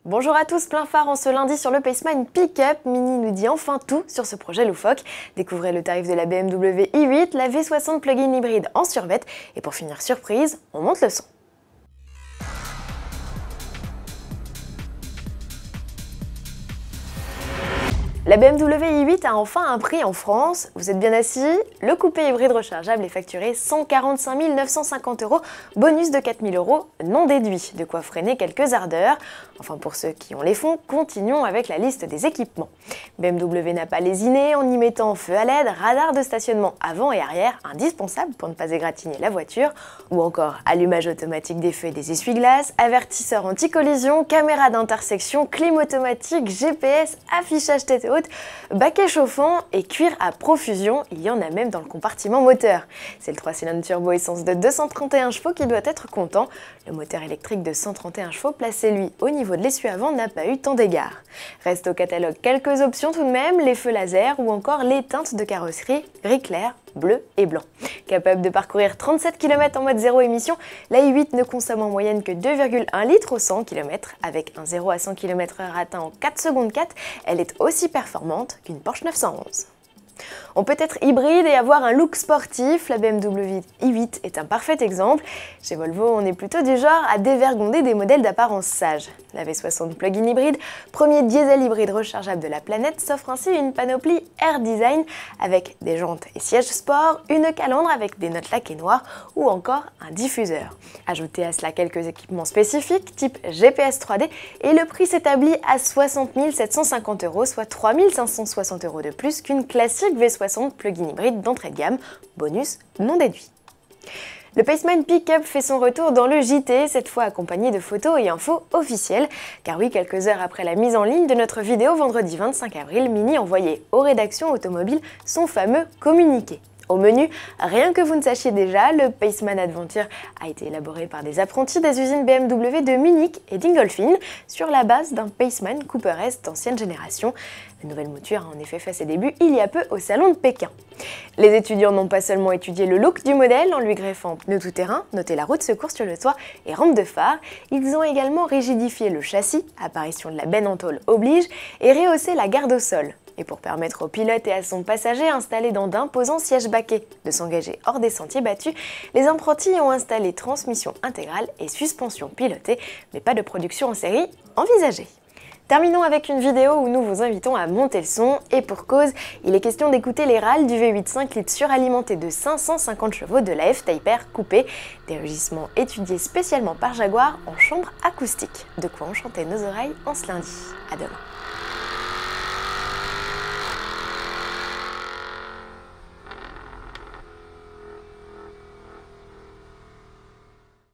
Bonjour à tous, plein phare en ce lundi sur le Paceman Pick-up. Mini nous dit enfin tout sur ce projet loufoque. Découvrez le tarif de la BMW i8, la V60 plug-in hybride en survette. Et pour finir surprise, on monte le son. La BMW i8 a enfin un prix en France. Vous êtes bien assis? Le coupé hybride rechargeable est facturé 145 950 €, bonus de 4 000 € non déduit. De quoi freiner quelques ardeurs. Enfin, pour ceux qui ont les fonds, continuons avec la liste des équipements. BMW n'a pas lésiné en y mettant feu à LED, radar de stationnement avant et arrière, indispensable pour ne pas égratigner la voiture, ou encore allumage automatique des feux et des essuie-glaces, avertisseur anti-collision, caméra d'intersection, clim automatique, GPS, affichage tête haute, baquet chauffant et cuir à profusion, il y en a même dans le compartiment moteur. C'est le 3 cylindres turbo essence de 231 chevaux qui doit être content. Le moteur électrique de 131 chevaux placé lui au niveau de l'essuie avant n'a pas eu tant d'égards. Reste au catalogue quelques options tout de même, les feux laser ou encore les teintes de carrosserie gris clair, bleu et blanc. Capable de parcourir 37 km en mode zéro émission, la i8 ne consomme en moyenne que 2,1 litres au 100 km. Avec un 0 à 100 km/h atteint en 4 secondes 4, elle est aussi performante qu'une Porsche 911. On peut être hybride et avoir un look sportif, la BMW i8 est un parfait exemple. Chez Volvo, on est plutôt du genre à dévergonder des modèles d'apparence sage. La V60 plug-in hybride, premier diesel hybride rechargeable de la planète, s'offre ainsi une panoplie Air Design avec des jantes et sièges sport, une calandre avec des notes laquées noires ou encore un diffuseur. Ajoutez à cela quelques équipements spécifiques type GPS 3D et le prix s'établit à 60 750 €, soit 3 560 € de plus qu'une classique V60 plug-in hybride d'entrée de gamme, bonus non déduit. Le Paceman Pick-up fait son retour dans le JT, cette fois accompagné de photos et infos officielles. Car oui, quelques heures après la mise en ligne de notre vidéo vendredi 25 avril, Mini envoyait aux rédactions automobiles son fameux communiqué. Au menu, rien que vous ne sachiez déjà, le Paceman Adventure a été élaboré par des apprentis des usines BMW de Munich et d'Ingolfing sur la base d'un Paceman Cooper S d'ancienne génération. La nouvelle mouture a en effet fait ses débuts il y a peu au salon de Pékin. Les étudiants n'ont pas seulement étudié le look du modèle en lui greffant pneus tout-terrain, noté la roue de secours sur le toit et rampe de phare, ils ont également rigidifié le châssis, apparition de la benne en tôle oblige, et rehaussé la garde au sol. Et pour permettre au pilote et à son passager installé dans d'imposants sièges baquets de s'engager hors des sentiers battus, les apprentis ont installé transmission intégrale et suspension pilotée, mais pas de production en série envisagée. Terminons avec une vidéo où nous vous invitons à monter le son, et pour cause, il est question d'écouter les râles du V8 5 litres suralimenté de 550 chevaux de la F-Type R coupé, des rugissements étudiés spécialement par Jaguar en chambre acoustique. De quoi enchanter nos oreilles en ce lundi. À demain.